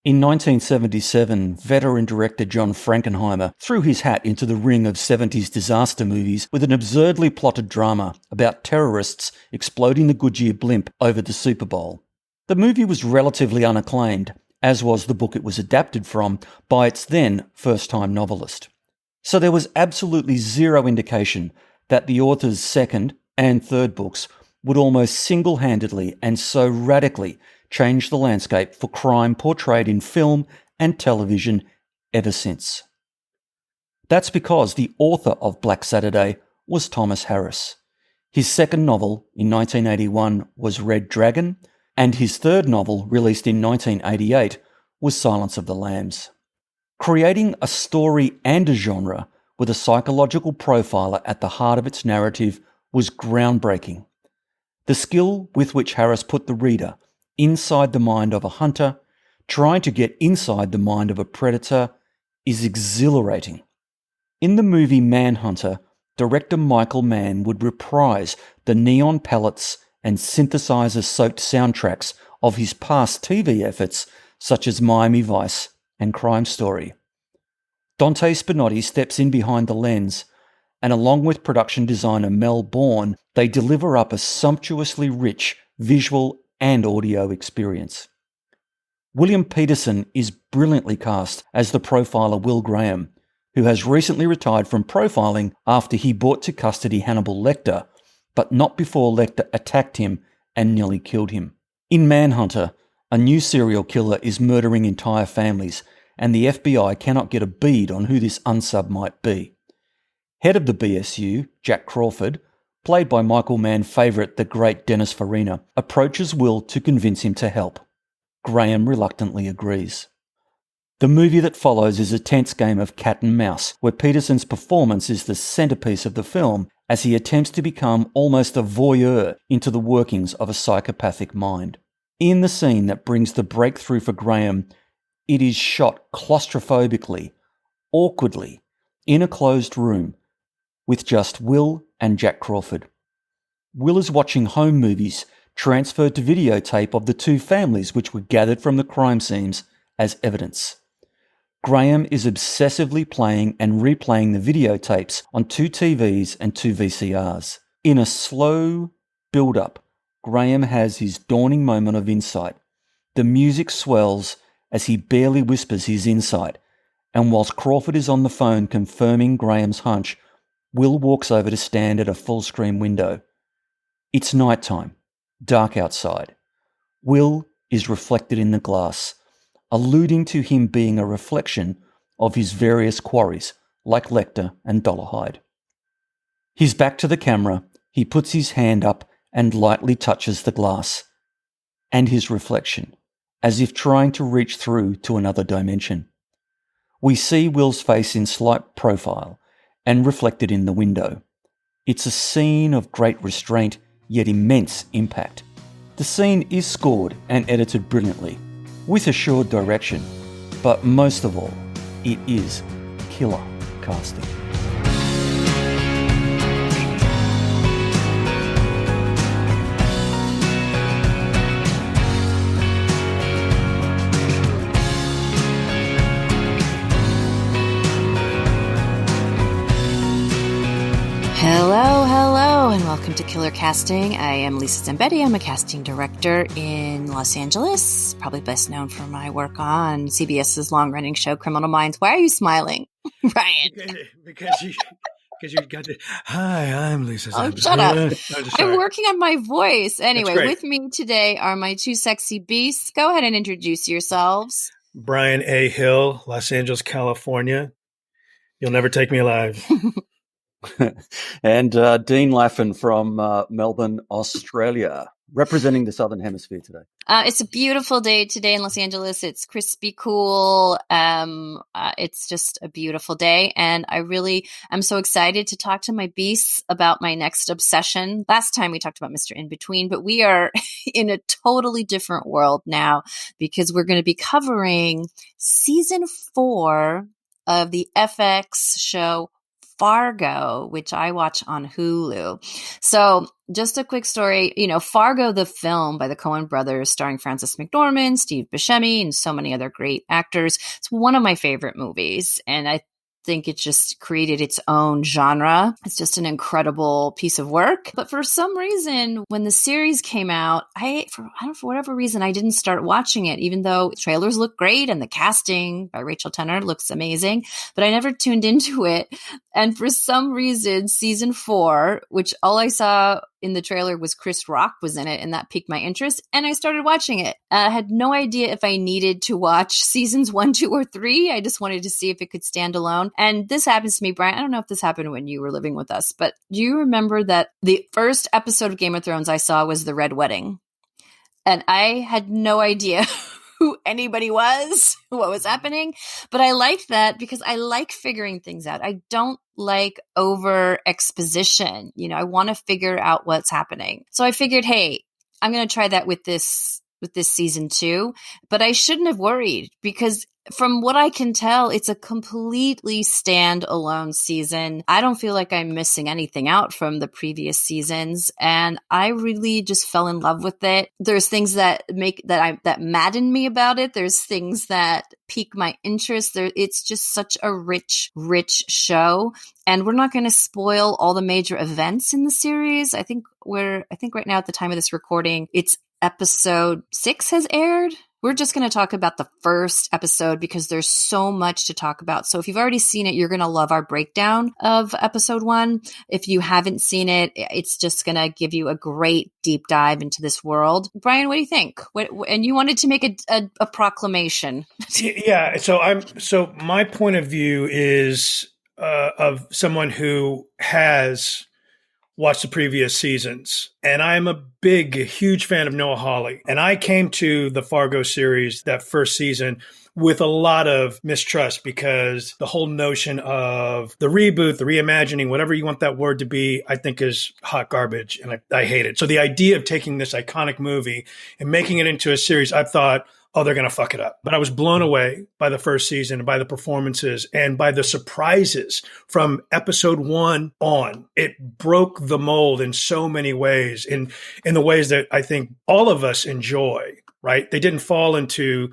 In 1977, veteran director John Frankenheimer threw his hat into the ring of 70s disaster movies with an absurdly plotted drama about terrorists exploding the Goodyear blimp over the Super Bowl. The movie was relatively unacclaimed, as was the book it was adapted from by its then first-time novelist. So there was absolutely zero indication that the author's second and third books would almost single-handedly and so radically change the landscape for crime portrayed in film and television ever since. That's because the author of Black Saturday was Thomas Harris. His second novel in 1981 was Red Dragon, and his third novel, released in 1988, was Silence of the Lambs. Creating a story and a genre with a psychological profiler at the heart of its narrative was groundbreaking. The skill with which Harris put the reader inside the mind of a hunter, trying to get inside the mind of a predator, is exhilarating. In the movie Manhunter, director Michael Mann would reprise the neon palettes and synthesizer-soaked soundtracks of his past TV efforts such as Miami Vice and Crime Story. Dante Spinotti steps in behind the lens, and along with production designer Mel Bourne, they deliver up a sumptuously rich visual and audio experience. William Peterson is brilliantly cast as the profiler Will Graham, who has recently retired from profiling after he brought to custody Hannibal Lecter, but not before Lecter attacked him and nearly killed him. In Manhunter, a new serial killer is murdering entire families, and the FBI cannot get a bead on who this unsub might be. Head of the BSU, Jack Crawford, played by Michael Mann favourite the great Dennis Farina, approaches Will to convince him to help. Graham reluctantly agrees. The movie that follows is a tense game of cat and mouse, where Peterson's performance is the centrepiece of the film as he attempts to become almost a voyeur into the workings of a psychopathic mind. In the scene that brings the breakthrough for Graham, it is shot claustrophobically, awkwardly, in a closed room, with just Will and Jack Crawford. Will is watching home movies transferred to videotape of the two families which were gathered from the crime scenes as evidence. Graham is obsessively playing and replaying the videotapes on two TVs and two VCRs. In a slow build-up, Graham has his dawning moment of insight. The music swells as he barely whispers his insight, and whilst Crawford is on the phone confirming Graham's hunch, Will walks over to stand at a full-screen window. It's nighttime, dark outside. Will is reflected in the glass, alluding to him being a reflection of his various quarries, like Lecter and Dolarhyde. He's back to the camera, he puts his hand up and lightly touches the glass, and his reflection, as if trying to reach through to another dimension. We see Will's face in slight profile and reflected in the window. It's a scene of great restraint, yet immense impact. The scene is scored and edited brilliantly, with assured direction, but most of all, it is killer casting. Hello, and welcome to Killer Casting. I am Lisa Zambetti. I'm a casting director in Los Angeles, probably best known for my work on CBS's long-running show Criminal Minds. Why are you smiling, Brian? Because you got to. Hi, I'm Lisa Zambetti. Oh, shut up. I'm working on my voice. Anyway, with me today are my two sexy beasts. Go ahead and introduce yourselves. Brian A. Hill, Los Angeles, California. You'll never take me alive. And Dean Laffin from Melbourne, Australia, representing the Southern Hemisphere today. It's a beautiful day today in Los Angeles. It's crispy cool. It's just a beautiful day. And I really am so excited to talk to my beasts about my next obsession. Last time we talked about Mr. In Between, but we are in a totally different world now because we're going to be covering season 4 of the FX show Fargo, which I watch on Hulu. So just a quick story, Fargo, the film by the Coen brothers, starring Frances McDormand, Steve Buscemi, and so many other great actors. It's one of my favorite movies. And I think it just created its own genre. It's just an incredible piece of work. But for some reason, when the series came out, for whatever reason, I didn't start watching it, even though trailers look great and the casting by Rachel Tenner looks amazing. But I never tuned into it. And for some reason, season 4, which all I saw in the trailer was Chris Rock was in it, and that piqued my interest, and I started watching it. I had no idea if I needed to watch seasons 1, 2, or 3. I just wanted to see if it could stand alone. And this happens to me, Brian. I don't know if this happened when you were living with us, but do you remember that the first episode of Game of Thrones I saw was The Red Wedding? And I had no idea who anybody was, what was happening. But I liked that because I like figuring things out. I don't like over exposition. I want to figure out what's happening. So I figured, hey, I'm going to try that with this season 2, but I shouldn't have worried because from what I can tell, it's a completely standalone season. I don't feel like I'm missing anything out from the previous seasons, and I really just fell in love with it. There's things that madden me about it. There's things that pique my interest. It's just such a rich show, and we're not going to spoil all the major events in the series. I think right now at the time of this recording, it's episode 6 has aired. We're just going to talk about the first episode because there's so much to talk about. So if you've already seen it, you're going to love our breakdown of episode 1. If you haven't seen it, it's just going to give you a great deep dive into this world. Brian, what do you think? And you wanted to make a proclamation. Yeah. So my point of view is of someone who has watched the previous seasons. And I'm a huge fan of Noah Hawley. And I came to the Fargo series, that first season, with a lot of mistrust because the whole notion of the reboot, the reimagining, whatever you want that word to be, I think is hot garbage. And I hate it. So the idea of taking this iconic movie and making it into a series, I thought, oh, they're going to fuck it up. But I was blown away by the first season and by the performances and by the surprises from episode 1 on. It broke the mold in so many ways, in the ways that I think all of us enjoy, right? They didn't fall into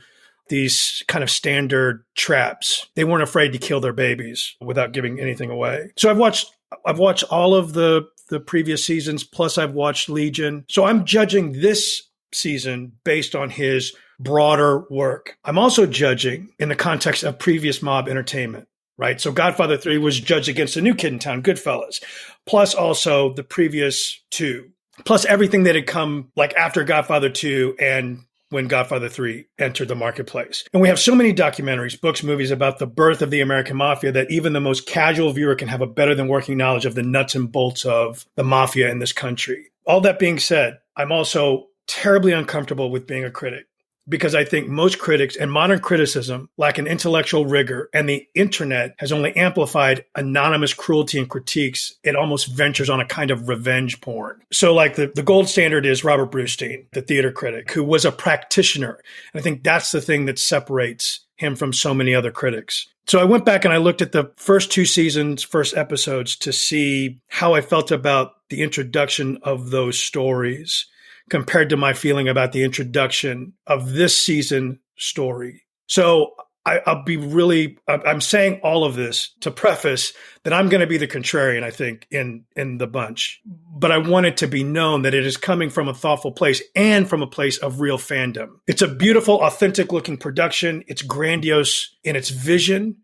these kind of standard traps. They weren't afraid to kill their babies without giving anything away. So I've watched all of the previous seasons, plus I've watched Legion. So I'm judging this season based on his broader work. I'm also judging in the context of previous mob entertainment, right? So Godfather 3 was judged against a new kid in town, Goodfellas, plus also the previous 2, plus everything that had come like after Godfather 2 and when Godfather 3 entered the marketplace. And we have so many documentaries, books, movies about the birth of the American mafia that even the most casual viewer can have a better than working knowledge of the nuts and bolts of the mafia in this country. All that being said, I'm also terribly uncomfortable with being a critic, because I think most critics and modern criticism lack an intellectual rigor, and the internet has only amplified anonymous cruelty and critiques. It almost ventures on a kind of revenge porn. So like the gold standard is Robert Brustein, the theater critic, who was a practitioner. And I think that's the thing that separates him from so many other critics. So I went back and I looked at the first 2 seasons, first episodes, to see how I felt about the introduction of those stories compared to my feeling about the introduction of this season story. So I'm saying all of this to preface that I'm going to be the contrarian, I think, in the bunch. But I want it to be known that it is coming from a thoughtful place and from a place of real fandom. It's a beautiful, authentic looking production. It's grandiose in its vision,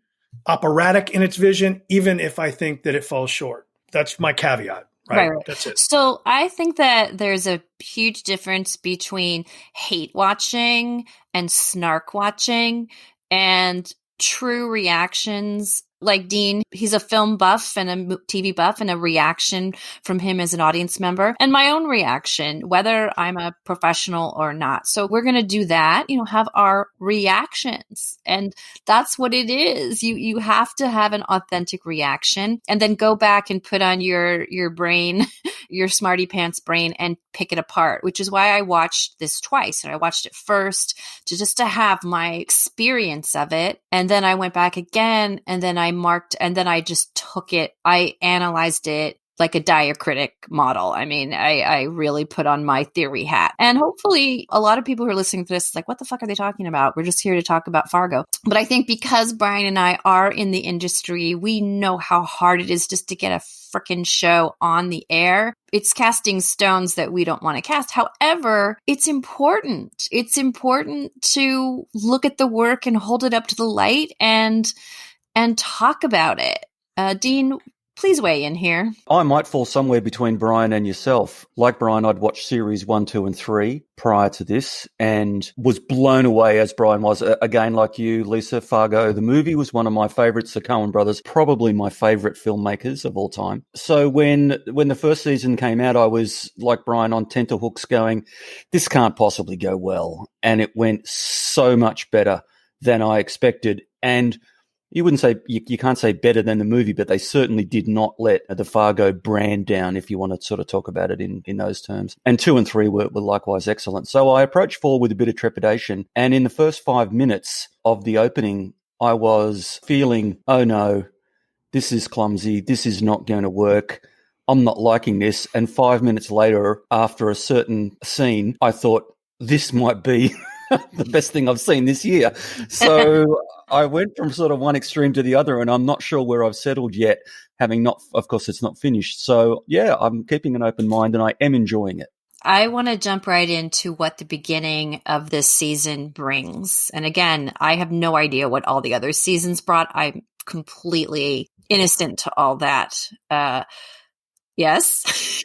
operatic in its vision, even if I think that it falls short. That's my caveat. Right. That's it. So I think that there's a huge difference between hate watching and snark watching and true reactions. Like Dean, he's a film buff and a TV buff, and a reaction from him as an audience member, and my own reaction, whether I'm a professional or not. So we're going to do that, have our reactions. And that's what it is. You have to have an authentic reaction and then go back and put on your brain, your smarty pants brain, and pick it apart, which is why I watched this twice. And I watched it first to have my experience of it. And then I went back again, and then I marked, and then I just took it. I analyzed it like a diacritic model. I mean, I really put on my theory hat. And hopefully a lot of people who are listening to this, like, what the fuck are they talking about? We're just here to talk about Fargo. But I think because Brian and I are in the industry, we know how hard it is just to get a freaking show on the air. It's casting stones that we don't want to cast. However, it's important. It's important to look at the work and hold it up to the light and talk about it. Dean, please weigh in here. I might fall somewhere between Brian and yourself. Like Brian, I'd watched series 1, 2, and 3 prior to this and was blown away, as Brian was. Again, like you, Lisa, Fargo, the movie was one of my favorites. The Coen brothers, probably my favorite filmmakers of all time. So when the first season came out, I was, like Brian, on tenterhooks going, this can't possibly go well. And it went so much better than I expected. And you wouldn't say, you can't say better than the movie, but they certainly did not let the Fargo brand down, if you want to sort of talk about it in those terms. And 2 and 3 were likewise excellent. So I approached 4 with a bit of trepidation. And in the first 5 minutes of the opening, I was feeling, oh no, this is clumsy. This is not going to work. I'm not liking this. And 5 minutes later, after a certain scene, I thought, this might be the best thing I've seen this year. So I went from sort of one extreme to the other, and I'm not sure where I've settled yet, having not, of course, it's not finished. So yeah, I'm keeping an open mind and I am enjoying it. I want to jump right into what the beginning of this season brings. And again, I have no idea what all the other seasons brought. I'm completely innocent to all that. Yes.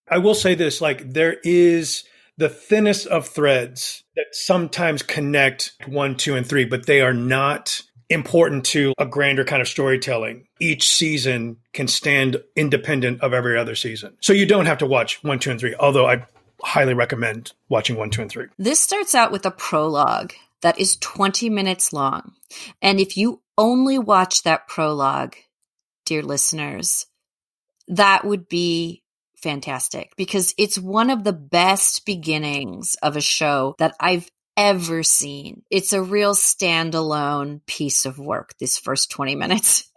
I will say this, like, there is the thinnest of threads that sometimes connect 1, 2, and 3, but they are not important to a grander kind of storytelling. Each season can stand independent of every other season. So you don't have to watch 1, 2, and 3, although I highly recommend watching 1, 2, and 3. This starts out with a prologue that is 20 minutes long. And if you only watch that prologue, dear listeners, that would be fantastic, because it's one of the best beginnings of a show that I've ever seen. It's a real standalone piece of work, this first 20 minutes.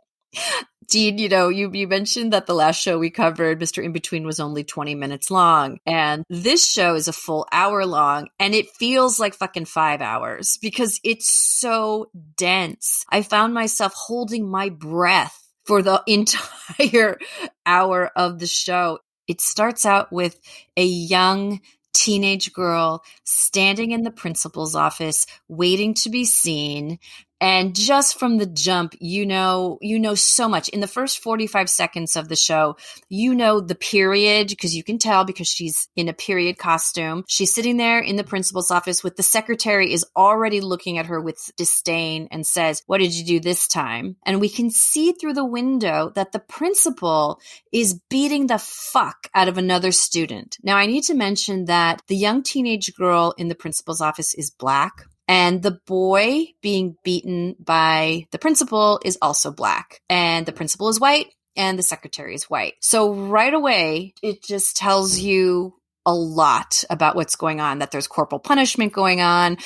Dean, you mentioned that the last show we covered, Mr. In Between, was only 20 minutes long. And this show is a full hour long, and it feels like fucking 5 hours because it's so dense. I found myself holding my breath for the entire hour of the show. It starts out with a young teenage girl standing in the principal's office, waiting to be seen. And just from the jump, you know so much. In the first 45 seconds of the show, the period, because you can tell because she's in a period costume. She's sitting there in the principal's office with the secretary is already looking at her with disdain and says, "What did you do this time?" And we can see through the window that the principal is beating the fuck out of another student. Now, I need to mention that the young teenage girl in the principal's office is Black. And the boy being beaten by the principal is also Black. And the principal is white and the secretary is white. So right away, it just tells you a lot about what's going on, that there's corporal punishment going on.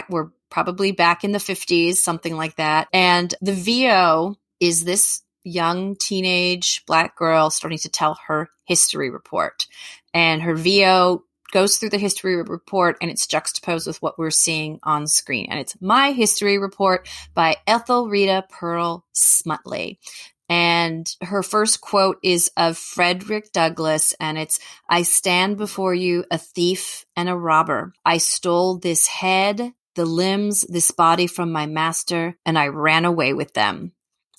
We're probably back in the 50s, something like that. And the VO is this young teenage Black girl starting to tell her history report. And her VO goes through the history report, and it's juxtaposed with what we're seeing on screen. And it's My History Report by Ethelreda Pearl Smutley. And her first quote is of Frederick Douglass, and it's, "I stand before you a thief and a robber. I stole this head, the limbs, this body from my master, and I ran away with them."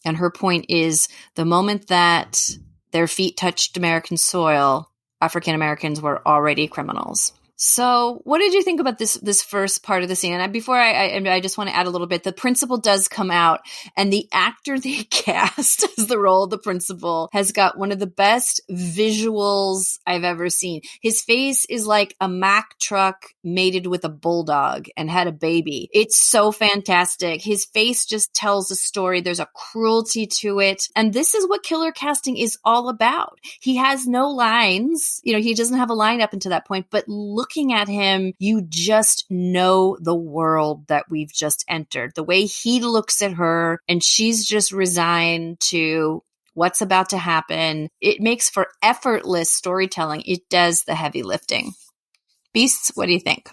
And her point is, the moment that their feet touched American soil, African Americans were already criminals. So what did you think about this first part of the scene? And before I just want to add a little bit, the principal does come out, and the actor they cast as the role of the principal has got one of the best visuals I've ever seen. His face is like a Mack truck mated with a bulldog and had a baby. It's so fantastic. His face just tells a story. There's a cruelty to it. And this is what killer casting is all about. He has no lines. He doesn't have a line up until that point, but look looking at him, you just know the world that we've just entered. The way he looks at her, and she's just resigned to what's about to happen. It makes for effortless storytelling. It does the heavy lifting. Beasts, what do you think?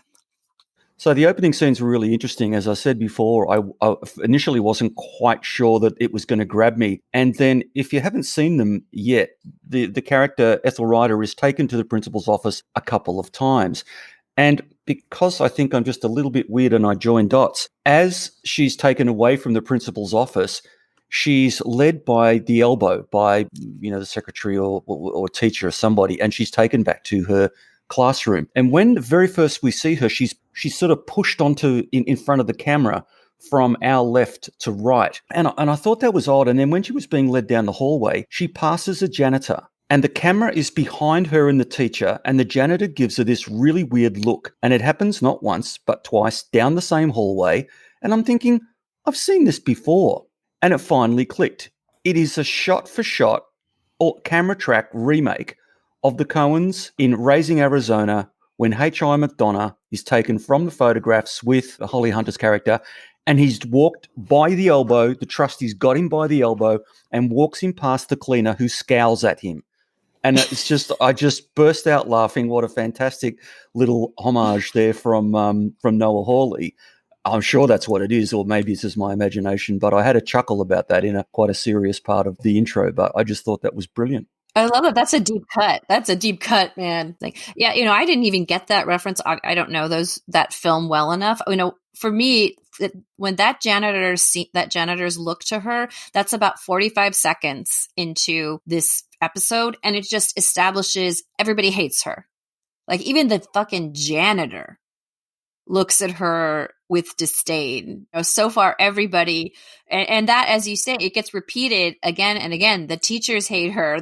So the opening scenes were really interesting. As I said before, I initially wasn't quite sure that it was going to grab me. And then if you haven't seen them yet, the character Ethel Ryder is taken to the principal's office a couple of times. And because I think I'm just a little bit weird and I join dots, as she's taken away from the principal's office, she's led by the elbow by, the secretary or teacher or somebody, and she's taken back to her classroom. And when the very first we see her, she's sort of pushed onto in front of the camera from our left to right. And I thought that was odd. And then when she was being led down the hallway, she passes a janitor. And the camera is behind her and the teacher, and the janitor gives her this really weird look. And it happens not once, but twice down the same hallway. And I'm thinking, I've seen this before. And it finally clicked. It is a shot-for-shot or camera track remake of the Coens in Raising Arizona when H.I. McDonough is taken from the photographs with Holly Hunter's character, and he's walked by the elbow, the trustee's got him by the elbow, and walks him past the cleaner who scowls at him. And it's just, I just burst out laughing. What a fantastic little homage there from Noah Hawley. I'm sure that's what it is, or maybe it's just my imagination, but I had a chuckle about that in quite a serious part of the intro, but I just thought that was brilliant. I love it. That's a deep cut. That's a deep cut, man. Like, yeah, I didn't even get that reference. I don't know that film well enough. For me, when that janitor's look to her, that's about 45 seconds into this episode, and it just establishes everybody hates her. Like, even the fucking janitor looks at her with disdain. So far, everybody, and that, as you say, it gets repeated again and again. The teachers hate her.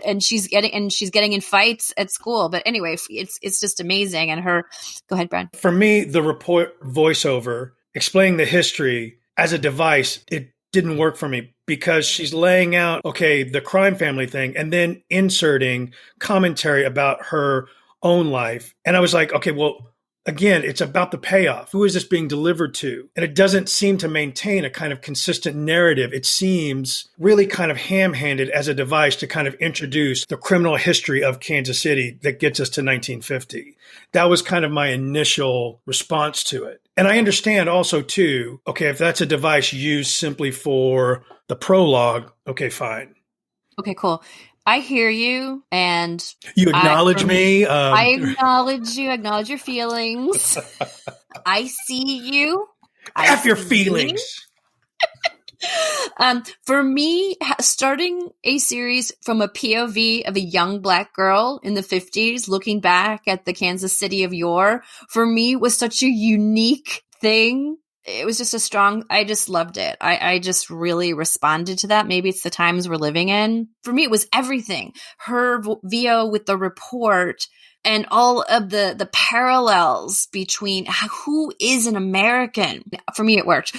And she's getting in fights at school. But anyway, it's just amazing. And her, go ahead, Brian. For me, the report voiceover explaining the history as a device, it didn't work for me because she's laying out, the crime family thing, and then inserting commentary about her own life. And I was like, again, it's about the payoff. Who is this being delivered to? And it doesn't seem to maintain a kind of consistent narrative. It seems really kind of ham-handed as a device to kind of introduce the criminal history of Kansas City that gets us to 1950. That was kind of my initial response to it. And I understand also, too, if that's a device used simply for the prologue, fine. Okay, cool. I hear you, and you acknowledge me. I acknowledge you. Acknowledge your feelings. I see you. F your feelings. For me, starting a series from a POV of a young Black girl in the 50s, looking back at the Kansas City of yore, for me was such a unique thing. It was just I just loved it. I just really responded to that. Maybe it's the times we're living in. For me, it was everything. Her VO with the report and all of the parallels between who is an American. For me, it worked.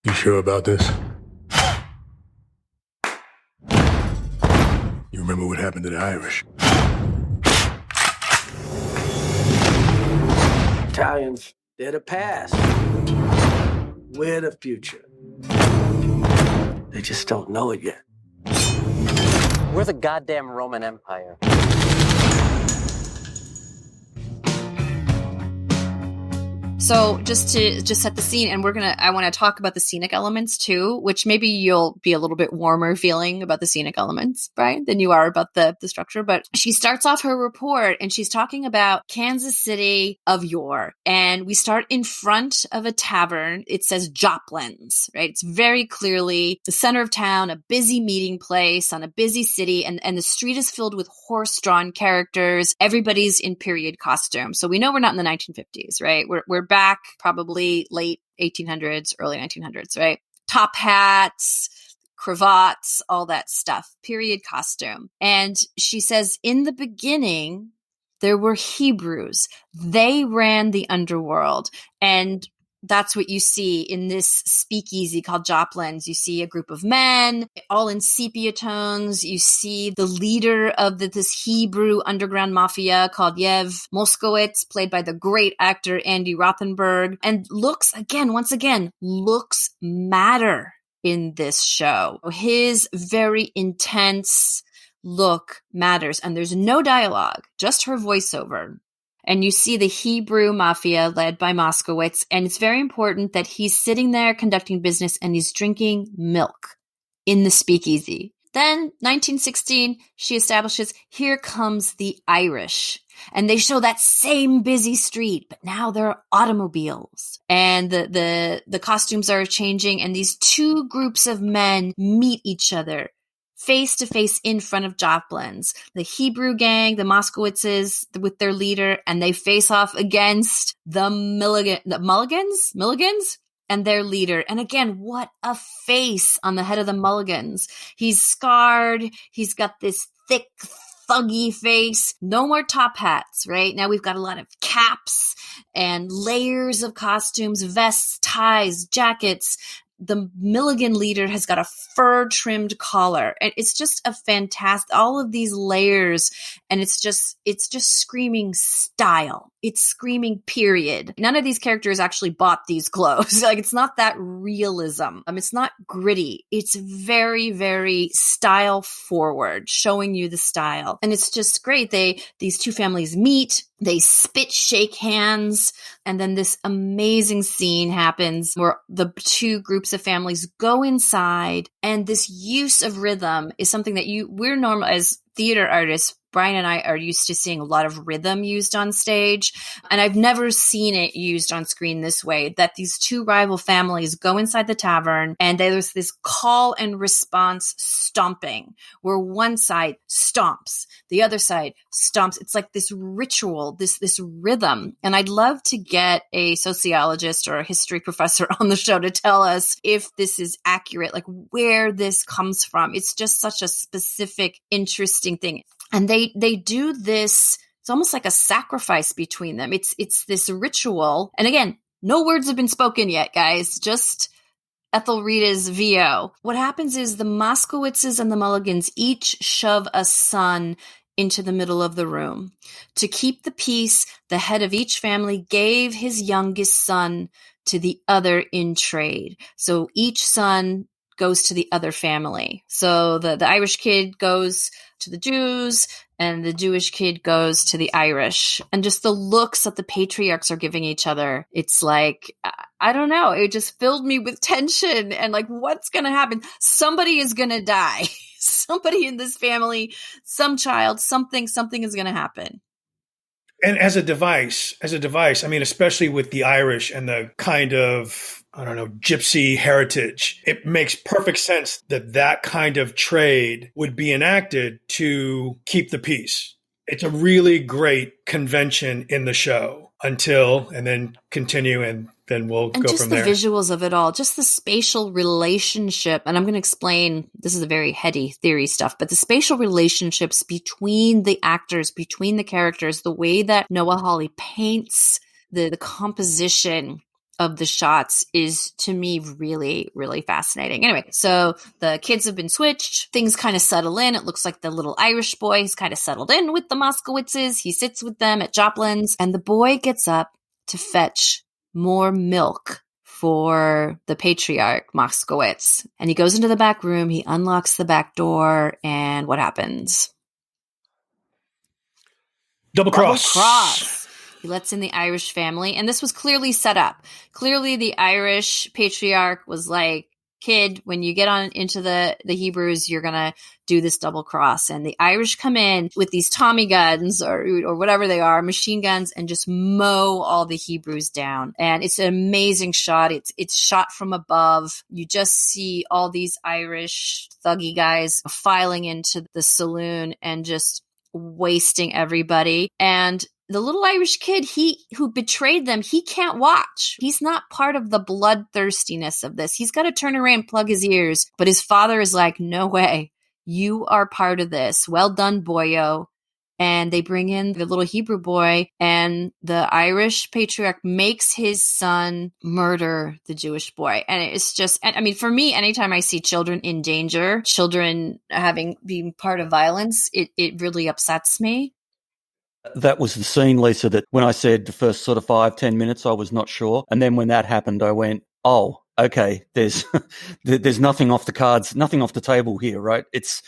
You sure about this? You remember what happened to the Irish? Italians, they're the past. We're the future. They just don't know it yet. We're the goddamn Roman Empire. So just to set the scene, and I want to talk about the scenic elements too, which maybe you'll be a little bit warmer feeling about the scenic elements, Brian, than you are about the structure. But she starts off her report and she's talking about Kansas City of yore. And we start in front of a tavern. It says Joplin's, right? It's very clearly the center of town, a busy meeting place on a busy city. And the street is filled with horse-drawn characters. Everybody's in period costume. So we know we're not in the 1950s, right? We're back probably late 1800s, early 1900s, right? Top hats, cravats, all that stuff, period costume. And she says, in the beginning, there were Hebrews. They ran the underworld. And that's what you see in this speakeasy called Joplin's. You see a group of men all in sepia tones. You see the leader of this Hebrew underground mafia called Yev Moskowitz, played by the great actor Andy Rothenberg. And looks matter in this show. His very intense look matters. And there's no dialogue, just her voiceover. And you see the Hebrew mafia led by Moskowitz. And it's very important that he's sitting there conducting business and he's drinking milk in the speakeasy. Then, 1916, she establishes, here comes the Irish. And they show that same busy street, but now there are automobiles. And the costumes are changing, and these two groups of men meet each other face to face in front of Joplin's. The Hebrew gang, the Moskowitzes with their leader, and they face off against the Mulligans and their leader. And again, what a face on the head of the Mulligans. He's scarred. He's got this thick, thuggy face. No more top hats, right? Now we've got a lot of caps and layers of costumes, vests, ties, jackets. The Milligan leader has got a fur-trimmed collar. And it's just a fantastic, all of these layers, and it's just screaming style. It's screaming period. None of these characters actually bought these clothes. Like, it's not that realism. It's not gritty. It's very, very style forward, showing you the style. And it's just great. These two families meet, they spit shake hands, and then this amazing scene happens where the two groups of families go inside, and this use of rhythm is something that we're normal as theater artists. Brian and I are used to seeing a lot of rhythm used on stage, and I've never seen it used on screen this way, that these two rival families go inside the tavern and there's this call and response stomping where one side stomps, the other side stomps. It's like this ritual, this rhythm. And I'd love to get a sociologist or a history professor on the show to tell us if this is accurate, like where this comes from. It's just such a specific, interesting thing. And they do this, it's almost like a sacrifice between them. It's this ritual. And again, no words have been spoken yet, guys, just Ethel Rita's VO. What happens is the Moskowitzes and the Mulligans each shove a son into the middle of the room. To keep the peace, the head of each family gave his youngest son to the other in trade. So each son goes to the other family. So the Irish kid goes to the Jews, and the Jewish kid goes to the Irish. And just the looks that the patriarchs are giving each other, it's like, I don't know, it just filled me with tension and like, what's going to happen? Somebody is going to die. Somebody in this family, some child, something is going to happen. And as a device, I mean, especially with the Irish and the kind of, I don't know, gypsy heritage, it makes perfect sense that kind of trade would be enacted to keep the peace. It's a really great convention in the show and then continue, and then we'll go from there. And just the visuals of it all, just the spatial relationship. And I'm going to explain, this is a very heady theory stuff, but the spatial relationships between the actors, between the characters, the way that Noah Hawley paints the composition of the shots is, to me, really, really fascinating. Anyway, so the kids have been switched. Things kind of settle in. It looks like the little Irish boy has kind of settled in with the Moskowitzes. He sits with them at Joplin's, and the boy gets up to fetch more milk for the patriarch, Moskowitz. And he goes into the back room. He unlocks the back door, and what happens? Double cross. He lets in the Irish family, and this was clearly set up. Clearly, the Irish patriarch was like, kid, when you get on into the Hebrews, you're going to do this double cross. And the Irish come in with these Tommy guns or whatever they are, machine guns, and just mow all the Hebrews down. And it's an amazing shot. It's shot from above. You just see all these Irish thuggy guys filing into the saloon and just wasting everybody. And the little Irish kid, who betrayed them, he can't watch. He's not part of the bloodthirstiness of this. He's got to turn around and plug his ears. But his father is like, no way. You are part of this. Well done, boyo. and they bring in the little Hebrew boy, and the Irish patriarch makes his son murder the Jewish boy. And it's just, I mean, for me, anytime I see children in danger, children being part of violence, it really upsets me. That was the scene, Lisa, that when I said the first sort of 5-10 minutes, I was not sure. And then when that happened, I went, oh, okay, there's nothing off the cards, nothing off the table here, right? It's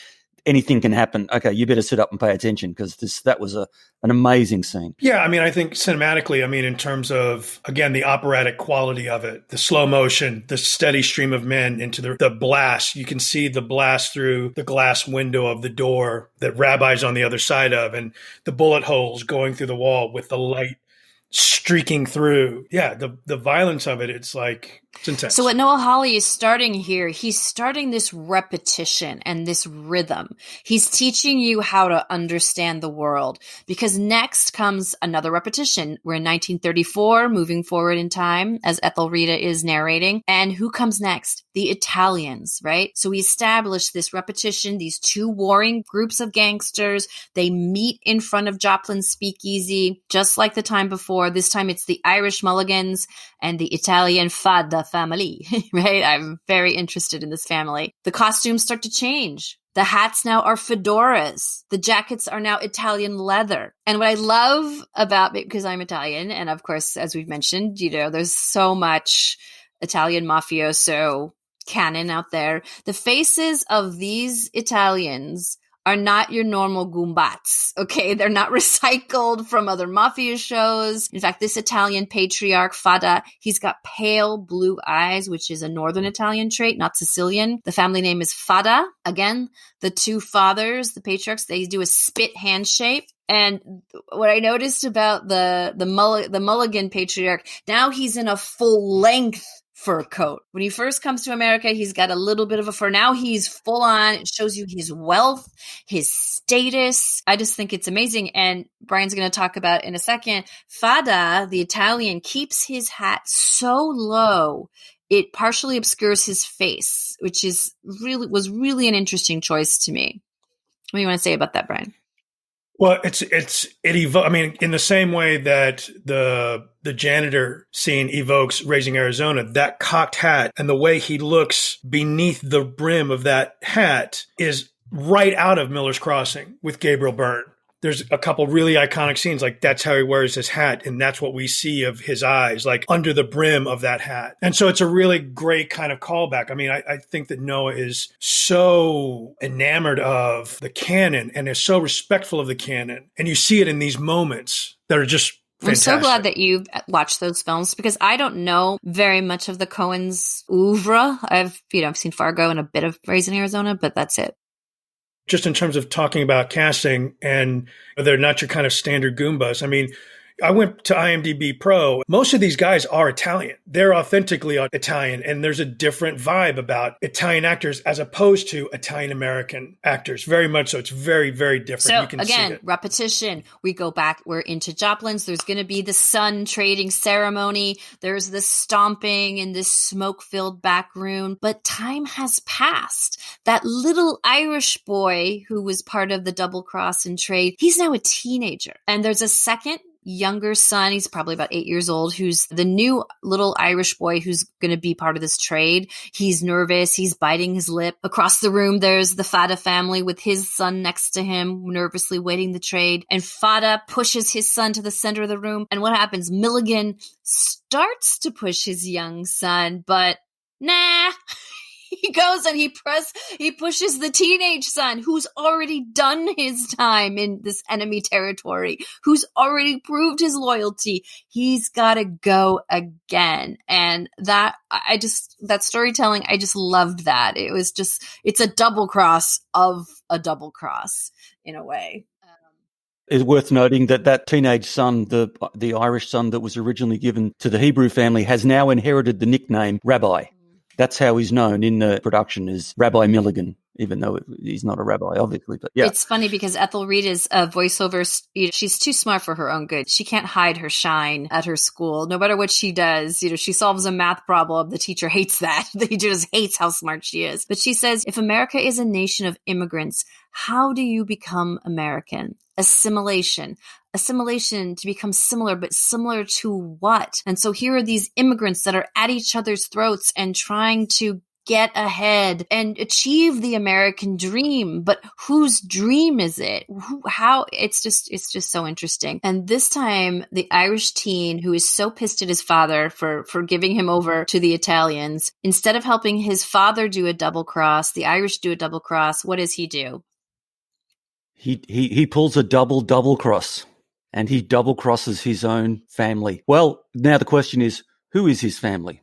anything can happen. Okay, you better sit up and pay attention, because that was an amazing scene. Yeah, I mean, I think cinematically, I mean, in terms of, again, the operatic quality of it, the slow motion, the steady stream of men into the blast. You can see the blast through the glass window of the door that Rabbi's on the other side of, and the bullet holes going through the wall with the light streaking through. Yeah, the violence of it, it's like, it's intense. So what Noah Hawley is starting here, he's starting this repetition and this rhythm. He's teaching you how to understand the world, because next comes another repetition. We're in 1934, moving forward in time, as Ethelrita is narrating. And who comes next? The Italians, right? So we establish this repetition, these two warring groups of gangsters. They meet in front of Joplin's speakeasy, just like the time before. This time it's the Irish Mulligans and the Italian Fada family, right? I'm very interested in this family. The costumes start to change. The hats now are fedoras. The jackets are now Italian leather. And what I love about it, because I'm Italian, and of course, as we've mentioned, there's so much Italian mafioso canon out there. The faces of these Italians are not your normal goombats, okay? They're not recycled from other mafia shows. In fact, this Italian patriarch, Fada, he's got pale blue eyes, which is a northern Italian trait, not Sicilian. The family name is Fada. Again, the two fathers, the patriarchs, they do a spit handshake. And what I noticed about the Mulligan patriarch, now he's in a full length fur coat. When he first comes to America, he's got a little bit of a fur. Now he's full on. It shows you his wealth, his status. I just think it's amazing. And Brian's going to talk about in a second. Fada, the Italian, keeps his hat so low it partially obscures his face, which was really an interesting choice to me. What do you want to say about that, Brian? Well, I mean, in the same way that the janitor scene evokes Raising Arizona, that cocked hat and the way he looks beneath the brim of that hat is right out of Miller's Crossing with Gabriel Byrne. There's a couple really iconic scenes, like that's how he wears his hat, and that's what we see of his eyes, like under the brim of that hat. And so it's a really great kind of callback. I mean, I think that Noah is so enamored of the canon and is so respectful of the canon. And you see it in these moments that are just fantastic. I'm so glad that you've watched those films, because I don't know very much of the Coens' oeuvre. I've seen Fargo and a bit of Raising Arizona, but that's it. Just in terms of talking about casting, and they're not your kind of standard Goombas. I mean, I went to IMDb Pro. Most of these guys are Italian. They're authentically Italian, and there's a different vibe about Italian actors as opposed to Italian-American actors. Very much so. It's very, very different. So you can again, see it. Repetition. We go back. We're into Joplin's. There's going to be the sun trading ceremony. There's this stomping in this smoke-filled back room. But time has passed. That little Irish boy who was part of the double cross and trade, he's now a teenager. And there's a second younger son, he's probably about 8 years old, who's the new little Irish boy who's going to be part of this trade. He's nervous. He's biting his lip. Across the room, there's the Fada family with his son next to him, nervously waiting the trade. And Fada pushes his son to the center of the room. And what happens? Milligan starts to push his young son, but nah. He goes and he pushes the teenage son who's already done his time in this enemy territory, who's already proved his loyalty. He's got to go again. And that storytelling, I just loved that. It's a double cross of a double cross in a way. It's worth noting that teenage son, the Irish son that was originally given to the Hebrew family, has now inherited the nickname Rabbi. That's how he's known in the production, as Rabbi Milligan, even though he's not a rabbi, obviously. But yeah. It's funny because Ethelrita's voiceover, she's too smart for her own good. She can't hide her shine at her school. No matter what she does, she solves a math problem. The teacher hates that. The teacher just hates how smart she is. But she says, if America is a nation of immigrants, how do you become American? assimilation. Assimilation to become similar, but similar to what? And so here are these immigrants that are at each other's throats and trying to get ahead and achieve the American dream. But whose dream is it? How? It's just so interesting. And this time, the Irish teen who is so pissed at his father for giving him over to the Italians, instead of helping his father do a double cross, the Irish do a double cross. What does he do? He pulls a double cross, and he double crosses his own family. Well, now the question is, who is his family?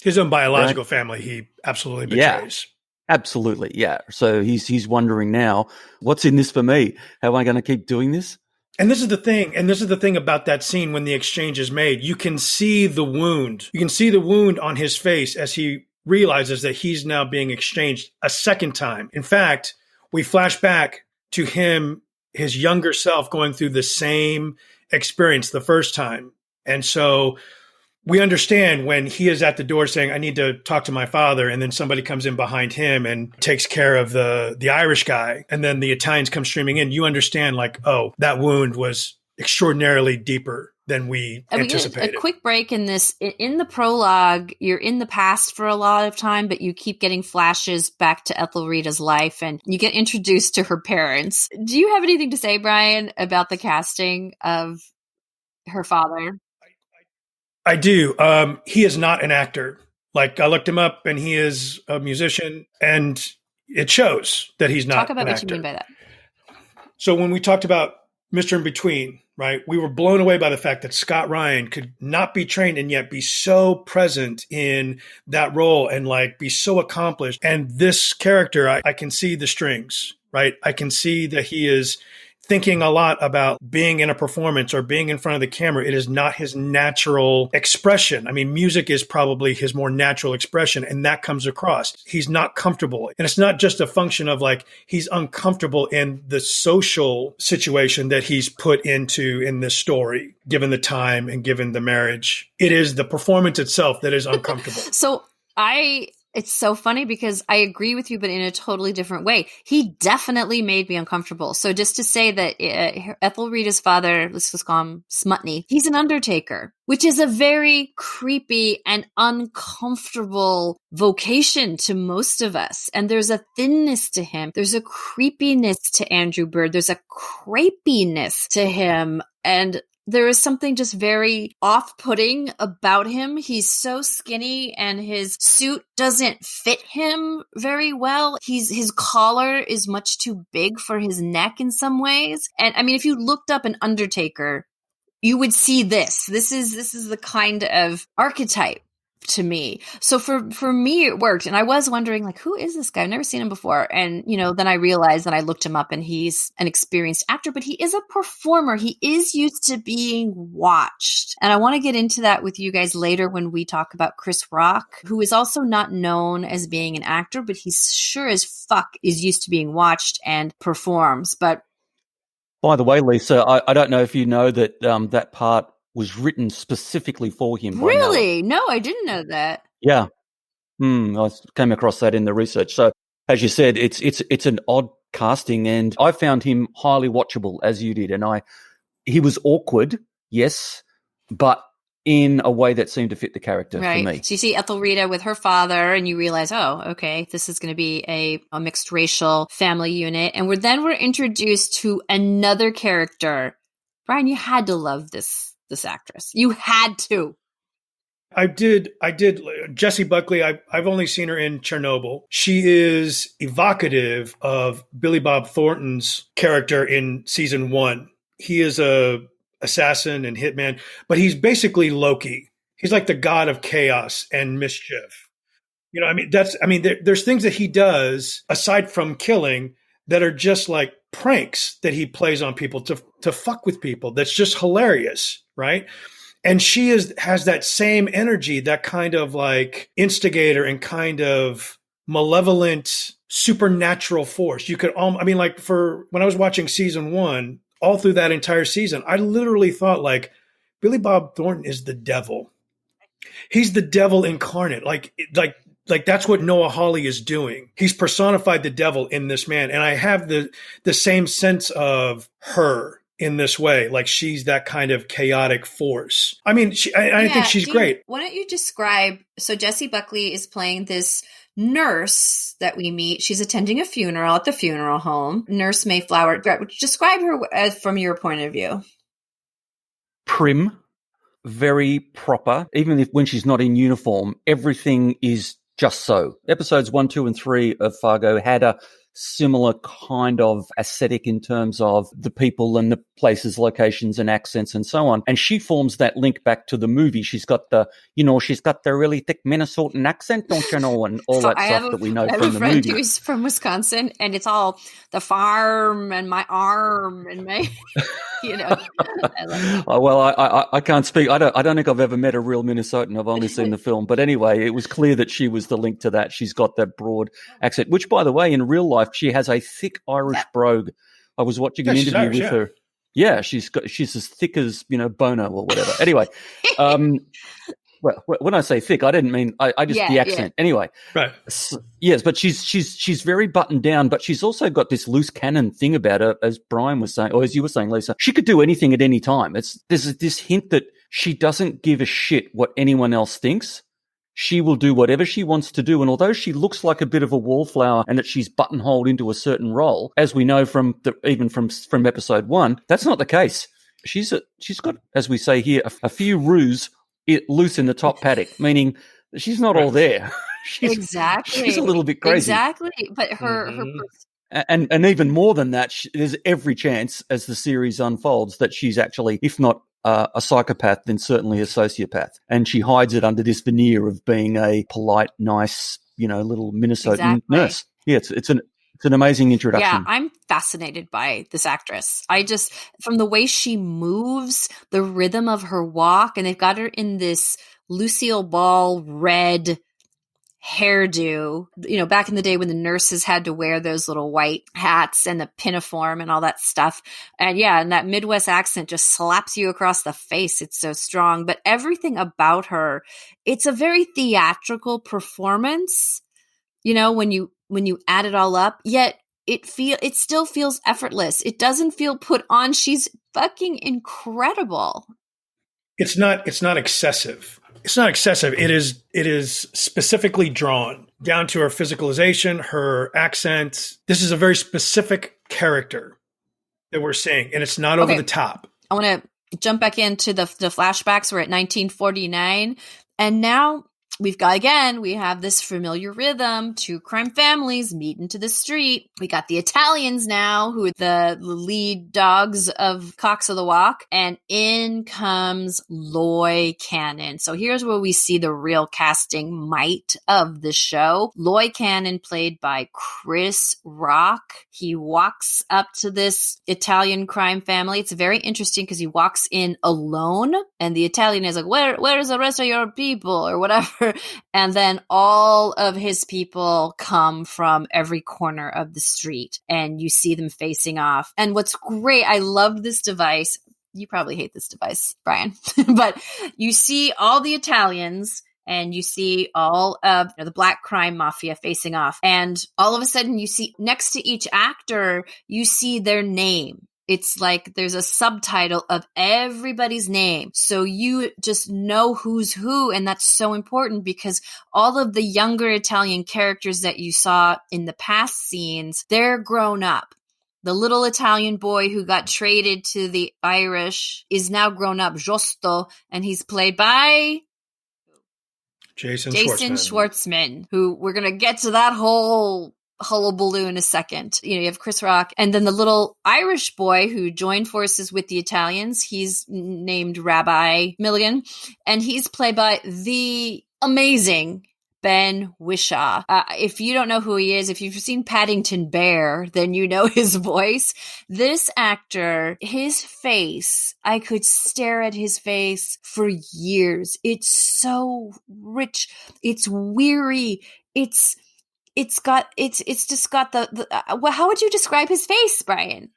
His own biological family, he absolutely betrays. Yeah, absolutely, yeah. So he's wondering now, what's in this for me? How am I going to keep doing this? And this is the thing. And this is the thing about that scene when the exchange is made. You can see the wound. You can see the wound on his face as he realizes that he's now being exchanged a second time. In fact, we flash back to him, his younger self, going through the same experience the first time. And so we understand when he is at the door saying, I need to talk to my father. And then somebody comes in behind him and takes care of the Irish guy. And then the Italians come streaming in. You understand, like, oh, that wound was extraordinarily deeper than we anticipated. A quick break in this. In the prologue, you're in the past for a lot of time, but you keep getting flashes back to Ethelreda's life and you get introduced to her parents. Do you have anything to say, Brian, about the casting of her father? I do. He is not an actor. Like, I looked him up and he is a musician, and it shows that he's not. Talk about an what actor. you mean by that. So when we talked about Mr. In Between, right, we were blown away by the fact that Scott Ryan could not be trained and yet be so present in that role and like be so accomplished. And this character, I can see the strings, right? I can see that he is thinking a lot about being in a performance or being in front of the camera. It is not his natural expression. I mean, music is probably his more natural expression, and that comes across. He's not comfortable. And it's not just a function of like, he's uncomfortable in the social situation that he's put into in this story, given the time and given the marriage. It is the performance itself that is uncomfortable. It's so funny because I agree with you, but in a totally different way. He definitely made me uncomfortable. So just to say that Ethelreda's father, let's just call him Smutney, he's an undertaker, which is a very creepy and uncomfortable vocation to most of us. And there's a thinness to him. There's a creepiness to Andrew Bird. There's a crepiness to him. And there is something just very off-putting about him. He's so skinny and his suit doesn't fit him very well. His collar is much too big for his neck in some ways. And I mean, if you looked up an Undertaker, you would see this. This is the kind of archetype to me. So for me, it worked. And I was wondering, like, who is this guy? I've never seen him before. And, then I realized, and I looked him up, and he's an experienced actor, but he is a performer. He is used to being watched. And I want to get into that with you guys later when we talk about Chris Rock, who is also not known as being an actor, but he's sure as fuck is used to being watched and performs. But by the way, Lisa, I don't know if you know that that part was written specifically for him. Really? No, I didn't know that. Yeah. I came across that in the research. So, as you said, it's an odd casting, and I found him highly watchable, as you did. And he was awkward, yes, but in a way that seemed to fit the character for me. So you see Ethelreda with her father, and you realize, oh, okay, this is going to be a mixed racial family unit. And we're introduced to another character. Brian, you had to love this actress. You had to. I did. Jessie Buckley, I've only seen her in Chernobyl. She is evocative of Billy Bob Thornton's character in season 1. He is a assassin and hitman, but he's basically Loki. He's like the god of chaos and mischief. There's things that he does aside from killing that are just like pranks that he plays on people to fuck with people. That's just hilarious, right? And she has that same energy, that kind of like instigator and kind of malevolent supernatural force. You could, for when I was watching season 1, all through that entire season, I literally thought like Billy Bob Thornton is the devil. He's the devil incarnate. Like like that's what Noah Hawley is doing. He's personified the devil in this man. And I have the same sense of her in this way. Like she's that kind of chaotic force. I mean, I think she's great. Why don't you describe, so Jessie Buckley is playing this nurse that we meet. She's attending a funeral at the funeral home. Nurse Mayflower. Describe her from your point of view. Prim, very proper. Even if when she's not in uniform, everything is just so. Episodes 1, 2, and 3 of Fargo had a similar kind of aesthetic in terms of the people and the places, locations, and accents and so on. And she forms that link back to the movie. She's got the really thick Minnesotan accent, don't you know, and all that stuff that we know from the movie. I have a friend who's from Wisconsin, and it's all the farm and my arm and my, Well, I can't speak. I don't think I've ever met a real Minnesotan. I've only seen the film. But anyway, it was clear that she was the link to that. She's got that broad accent, which, by the way, in real life, she has a thick Irish brogue. I was watching an interview with her. Yeah, she's as thick as, Bono or whatever. Anyway, well, when I say thick, I didn't mean I just the accent. Anyway, right? Yes, but she's very buttoned down, but she's also got this loose cannon thing about her, as Brian was saying, or as you were saying, Lisa. She could do anything at any time. There's this hint that she doesn't give a shit what anyone else thinks. She will do whatever she wants to do. And although she looks like a bit of a wallflower and that she's buttonholed into a certain role, as we know from episode 1, that's not the case. She's got, as we say here, a few roos loose in the top paddock, meaning she's not all there. She's a little bit crazy. Exactly. But her and even more than that, there's every chance as the series unfolds that she's actually, if not a psychopath, then certainly a sociopath. And she hides it under this veneer of being a polite, nice, little Minnesotan nurse. Yeah, it's an amazing introduction. Yeah, I'm fascinated by this actress. From the way she moves, the rhythm of her walk, and they've got her in this Lucille Ball red hairdo, back in the day when the nurses had to wear those little white hats and the pinafore and all that stuff. And that Midwest accent just slaps you across the face. It's so strong, but everything about her, it's a very theatrical performance, when you add it all up, yet it still feels effortless. It doesn't feel put on. She's fucking incredible. It's not excessive. It's not excessive. It is specifically drawn down to her physicalization, her accent. This is a very specific character that we're seeing, and it's not over the top. I want to jump back into the flashbacks. We're at 1949, and now we have this familiar rhythm. Two crime families meet into the street. We got the Italians now, who are the lead dogs of Cox of the Walk. And in comes Loy Cannon. So here's where we see the real casting might of the show. Loy Cannon, played by Chris Rock. He walks up to this Italian crime family. It's very interesting because he walks in alone. And the Italian is like, where's the rest of your people? Or whatever. And then all of his people come from every corner of the street and you see them facing off. And what's great, I love this device. You probably hate this device, Brian, but you see all the Italians and you see all of the black crime mafia facing off. And all of a sudden you see next to each actor, you see their name. It's like there's a subtitle of everybody's name. So you just know who's who. And that's so important because all of the younger Italian characters that you saw in the past scenes, they're grown up. The little Italian boy who got traded to the Irish is now grown up, Giusto, and he's played by Jason Schwartzman, who we're going to get to that whole hullabaloo in a second. You have Chris Rock, and then the little Irish boy who joined forces with the Italians. He's named Rabbi Milligan, and he's played by the amazing Ben Whishaw. If you don't know who he is, if you've seen Paddington Bear, then you know his voice. This actor, his face, I could stare at his face for years. It's so rich. It's weary. It's just got the how would you describe his face, Brian?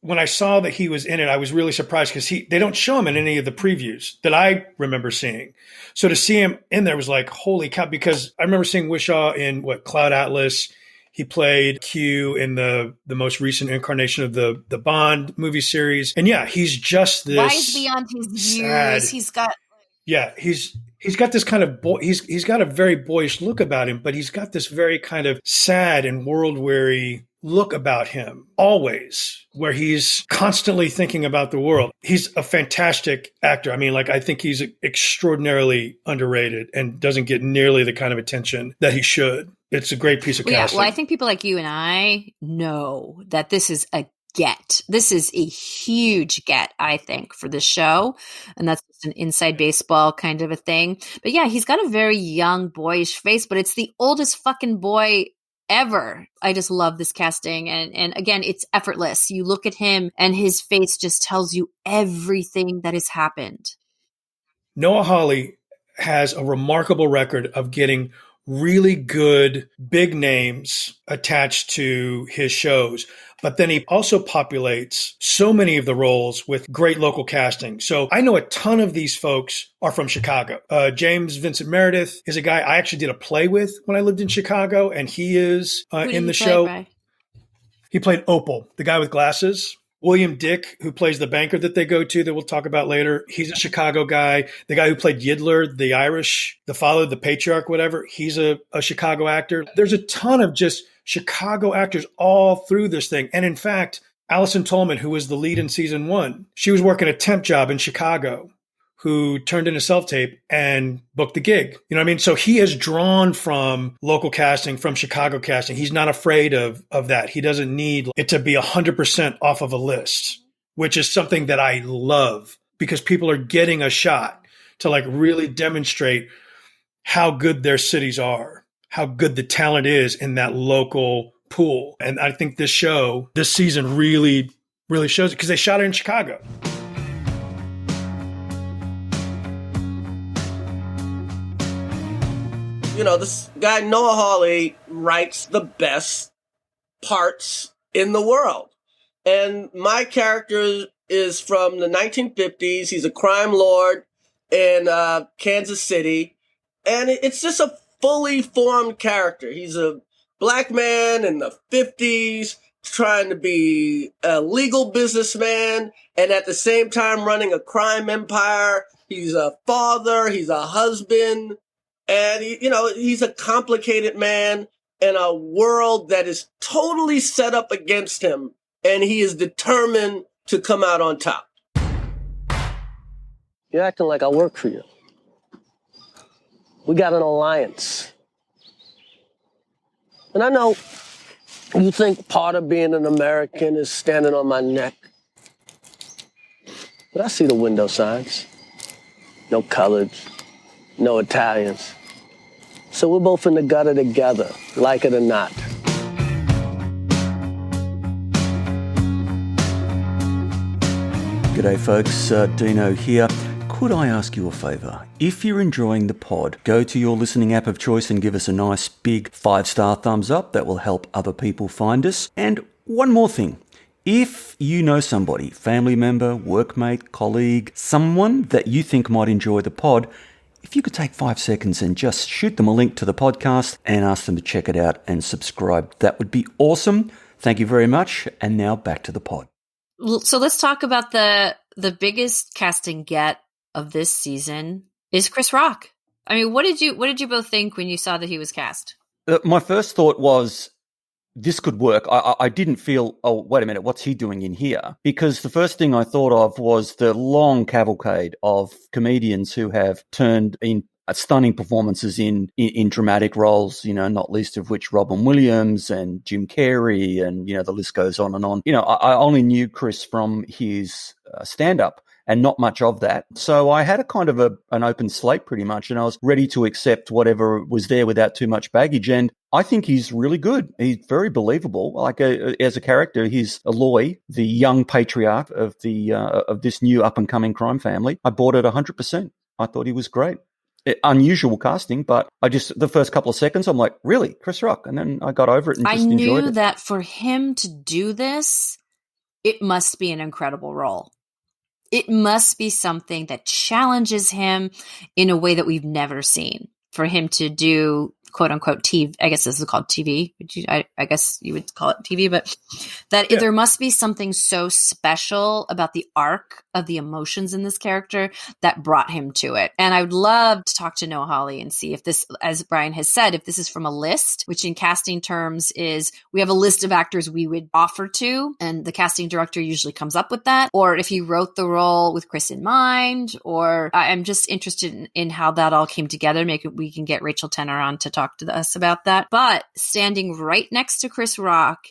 when I saw that he was in it, I was really surprised because they don't show him in any of the previews that I remember seeing. So to see him in there was like, holy cow, because I remember seeing Wishaw in Cloud Atlas. He played Q in the most recent incarnation of the Bond movie series. And yeah, he's just this wise beyond his years. He's got he's got this kind of he's got a very boyish look about him, but he's got this very kind of sad and world-weary look about him always, where he's constantly thinking about the world. He's a fantastic actor. I mean, like, I think he's extraordinarily underrated and doesn't get nearly the kind of attention that he should. It's a great piece of casting. Well, I think people like you and I know that this is a get. This is a huge get, I think, for the show. And that's just an inside baseball kind of a thing. But yeah, he's got a very young, boyish face, but it's the oldest fucking boy ever. I just love this casting. And again, it's effortless. You look at him and his face just tells you everything that has happened. Noah Hawley has a remarkable record of getting really good big names attached to his shows. But then he also populates so many of the roles with great local casting. So I know a ton of these folks are from Chicago. James Vincent Meredith is a guy I actually did a play with when I lived in Chicago, and he is in the show. By? He played Opal, the guy with glasses. William Dick, who plays the banker that they go to, that we'll talk about later, he's a Chicago guy. The guy who played Yidler, the Irish, the father, the patriarch, whatever, he's a Chicago actor. There's a ton of just Chicago actors all through this thing. And in fact, Allison Tolman, who was the lead in season 1, she was working a temp job in Chicago, who turned in a self-tape and booked the gig. You know what I mean? So he is drawn from local casting, from Chicago casting. He's not afraid of that. He doesn't need it to be 100% off of a list, which is something that I love, because people are getting a shot to like really demonstrate how good their cities are, how good the talent is in that local pool. And I think this show, this season really, really shows it, because they shot it in Chicago. You know, this guy, Noah Hawley, writes the best parts in the world. And my character is from the 1950s. He's a crime lord in Kansas City. And it's just a fully formed character. He's a black man in the 50s trying to be a legal businessman and at the same time running a crime empire. He's a father. He's a husband. And, he's a complicated man in a world that is totally set up against him. And he is determined to come out on top. You're acting like I work for you. We got an alliance. And I know you think part of being an American is standing on my neck. But I see the window signs. No coloreds. No Italians. So we're both in the gutter together, like it or not. G'day folks, Dino here. Could I ask you a favour? If you're enjoying the pod, go to your listening app of choice and give us a nice big 5-star thumbs up. That will help other people find us. And one more thing. If you know somebody, family member, workmate, colleague, someone that you think might enjoy the pod, if you could take 5 seconds and just shoot them a link to the podcast and ask them to check it out and subscribe, that would be awesome. Thank you very much. And now back to the pod. So let's talk about the biggest casting get of this season is Chris Rock. I mean, what did you both think when you saw that he was cast? My first thought was, this could work. I didn't feel, oh, wait a minute, what's he doing in here? Because the first thing I thought of was the long cavalcade of comedians who have turned in stunning performances in dramatic roles, not least of which Robin Williams and Jim Carrey, and, the list goes on and on. I only knew Chris from his stand-up, and not much of that. So I had a kind of an open slate pretty much, and I was ready to accept whatever was there without too much baggage. And I think he's really good. He's very believable. Like as a character, he's Aloy, the young patriarch of this new up-and-coming crime family. I bought it 100%. I thought he was great. Unusual casting, but the first couple of seconds, I'm like, really, Chris Rock? And then I got over it and just enjoyed it. I knew that for him to do this, it must be an incredible role. It must be something that challenges him in a way that we've never seen. For him to do quote unquote TV, I guess this is called TV. I guess you would call it TV, but there must be something so special about the arc of the emotions in this character that brought him to it. And I would love to talk to Noah Hawley and see if this, as Brian has said, if this is from a list, which in casting terms is we have a list of actors we would offer to, and the casting director usually comes up with that, or if he wrote the role with Chris in mind, or I'm just interested in how that all came together. We can get Rachel Tenner on to talk to us about that. But standing right next to Chris Rock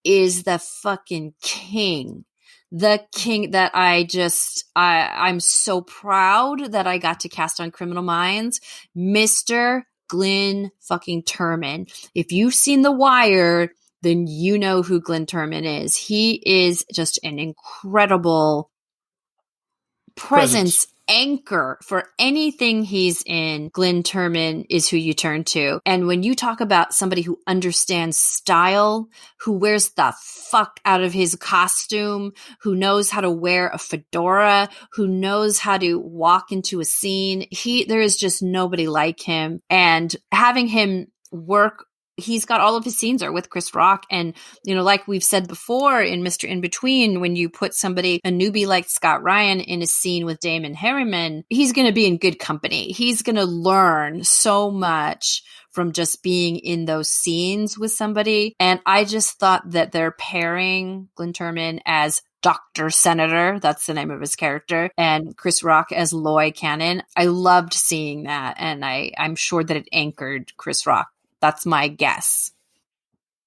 is the fucking king. The king that I'm so proud that I got to cast on Criminal Minds, Mr. Glynn fucking Turman. If you've seen The Wire, then you know who Glynn Turman is. He is just an incredible presence. Anchor for anything he's in. Glynn Turman is who you turn to. And when you talk about somebody who understands style, who wears the fuck out of his costume, who knows how to wear a fedora, who knows how to walk into a scene, there is just nobody like him. And having him work, he's got all of his scenes are with Chris Rock. And, like we've said before in Mr. In Between, when you put a newbie like Scott Ryan in a scene with Damon Herriman, he's going to be in good company. He's going to learn so much from just being in those scenes with somebody. And I just thought that they're pairing Glynn Turman as Dr. Senator, that's the name of his character, and Chris Rock as Loy Cannon. I loved seeing that. And I'm sure that it anchored Chris Rock. That's my guess.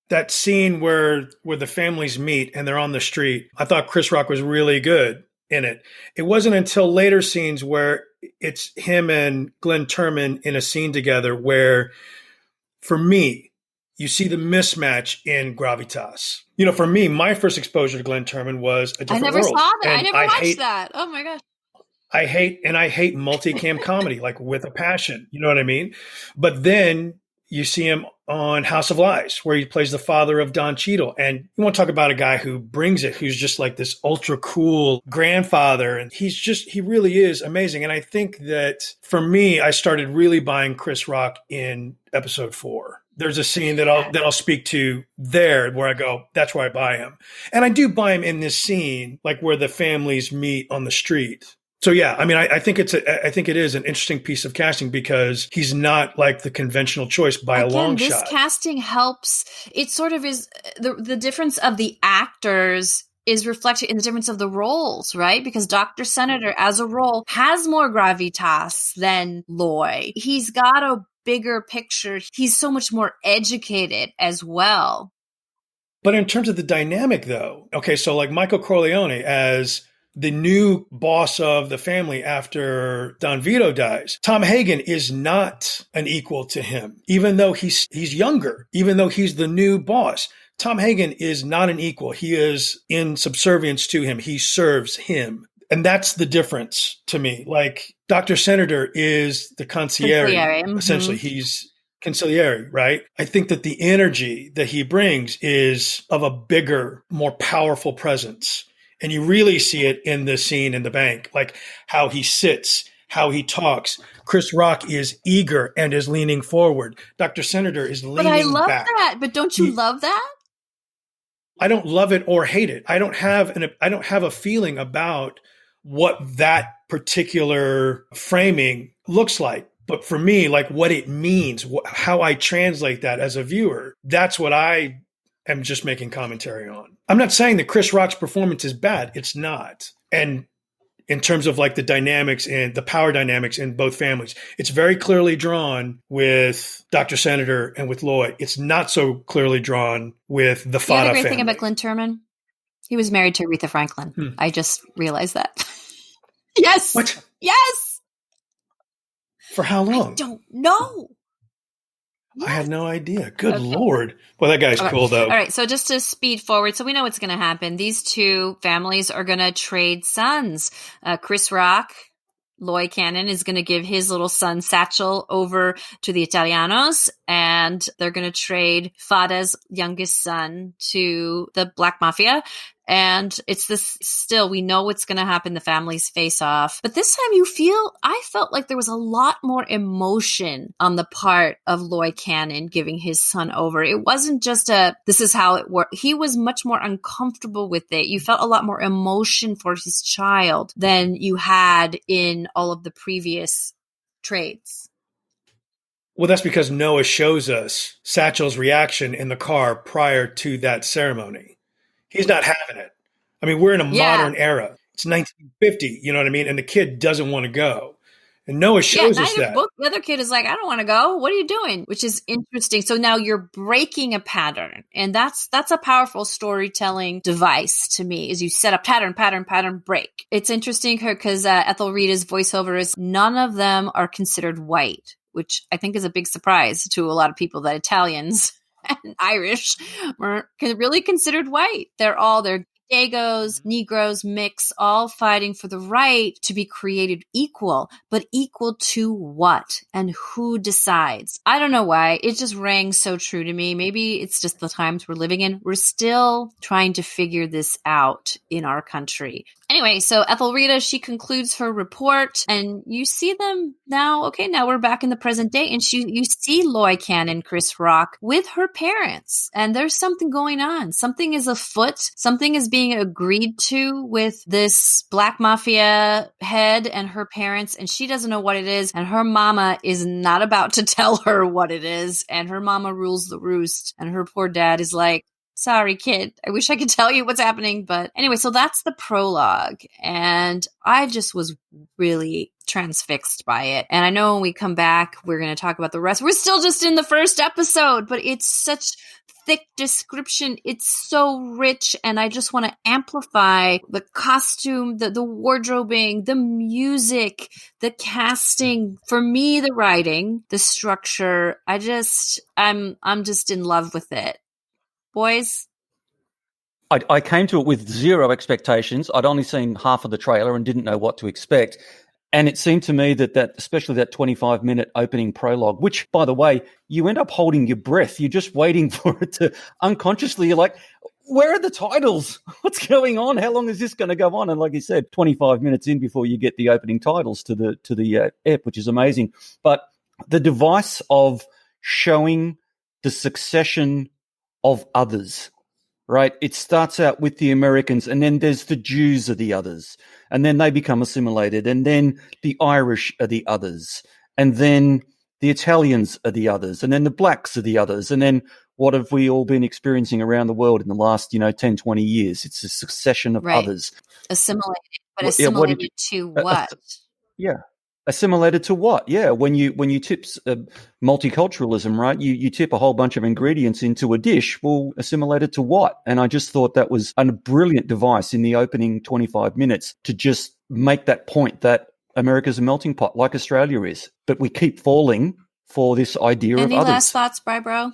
That scene where the families meet and they're on the street, I thought Chris Rock was really good in it. It wasn't until later scenes where it's him and Glynn Turman in a scene together where, for me, you see the mismatch in gravitas. For me, my first exposure to Glynn Turman was A Different World. I never saw that. I never watched that. Oh my gosh. I hate multicam comedy, like with a passion. You know what I mean? But then you see him on House of Lies, where he plays the father of Don Cheadle. And you want to talk about a guy who brings it, who's just like this ultra cool grandfather. And he really is amazing. And I think that for me, I started really buying Chris Rock in episode 4. There's a scene that I'll speak to there where I go, that's where I buy him. And I do buy him in this scene, like where the families meet on the street. So yeah, I mean, I think I think it is an interesting piece of casting because he's not like the conventional choice by a long shot. This casting helps. It sort of is the difference of the actors is reflected in the difference of the roles, right? Because Dr. Senator as a role has more gravitas than Loy. He's got a bigger picture. He's so much more educated as well. But in terms of the dynamic though, okay, so like Michael Corleone as the new boss of the family after Don Vito dies, Tom Hagen is not an equal to him, even though he's younger, even though he's the new boss. Tom Hagen is not an equal. He is in subservience to him. He serves him. And that's the difference to me. Like Dr. Senator is the consigliere. Essentially, he's consigliere, right? I think that the energy that he brings is of a bigger, more powerful presence. And you really see it in the scene in the bank, like how he sits, how he talks. Chris Rock is eager and is leaning forward. Dr. Senator is leaning back. But I love that. But don't you love that? I don't love it or hate it. I don't have a feeling about what that particular framing looks like. But for me, like what it means, how I translate that as a viewer, that's what I am just making commentary on. I'm not saying that Chris Rock's performance is bad. It's not. And in terms of like the dynamics and the power dynamics in both families, it's very clearly drawn with Dr. Senator and with Loy. It's not so clearly drawn with the Fada family. The other great thing about Glynn Turman, he was married to Aretha Franklin. I just realized that. Yes. What? Yes. For how long? I don't know. I had no idea. Good Lord. Well, that guy's cool, though. All right. So just to speed forward, so we know what's going to happen. These two families are going to trade sons. Chris Rock, Loy Cannon, is going to give his little son Satchel over to the Italianos, and they're going to trade Fada's youngest son to the Black Mafia. And it's this still, we know what's going to happen. The families face off. But this time I felt like there was a lot more emotion on the part of Loy Cannon giving his son over. It wasn't just this is how it worked. He was much more uncomfortable with it. You felt a lot more emotion for his child than you had in all of the previous trades. Well, that's because Noah shows us Satchel's reaction in the car prior to that ceremony. He's not having it. I mean, we're in a modern era. It's 1950, you know what I mean? And the kid doesn't want to go. And Noah shows us that. The other kid is like, I don't want to go. What are you doing? Which is interesting. So now you're breaking a pattern. And that's a powerful storytelling device to me, is you set a pattern, break. It's interesting because Ethelrida's voiceover is none of them are considered white, which I think is a big surprise to a lot of people, that Italians and Irish were really considered white. They're Dagos, Negroes, mix, all fighting for the right to be created equal, but equal to what and who decides? I don't know why. It just rang so true to me. Maybe it's just the times we're living in. We're still trying to figure this out in our country. Anyway, so Ethelrida, she concludes her report, and you see them now. Okay, now we're back in the present day, and you see Loy Cannon, Chris Rock, with her parents, and there's something going on. Something is afoot. Something is being agreed to with this black mafia head and her parents, and she doesn't know what it is, and her mama is not about to tell her what it is, and her mama rules the roost, and her poor dad is like, sorry, kid. I wish I could tell you what's happening. But anyway, so that's the prologue. And I just was really transfixed by it. And I know when we come back, we're going to talk about the rest. We're still just in the first episode, but it's such thick description. It's so rich. And I just want to amplify the costume, the wardrobing, the music, the casting. For me, the writing, the structure. I'm just in love with it. Boys? I came to it with zero expectations. I'd only seen half of the trailer and didn't know what to expect. And it seemed to me that especially that 25-minute opening prologue, which, by the way, you end up holding your breath. You're just waiting for it to unconsciously, you're like, where are the titles? What's going on? How long is this going to go on? And like you said, 25 minutes in before you get the opening titles to the ep, which is amazing. But the device of showing the succession of others, right? It starts out with the Americans, and then there's the Jews are the others, and then they become assimilated, and then the Irish are the others, and then the Italians are the others, and then the blacks are the others, and then what have we all been experiencing around the world in the last, 10, 20 years? It's a succession of others. Assimilated, but assimilated to what? Yeah. Assimilated to what? Yeah, when you tip multiculturalism, right? You tip a whole bunch of ingredients into a dish. Well, assimilated to what? And I just thought that was a brilliant device in the opening 25 minutes to just make that point that America's a melting pot, like Australia is, but we keep falling for this idea of others. Any last thoughts, bro?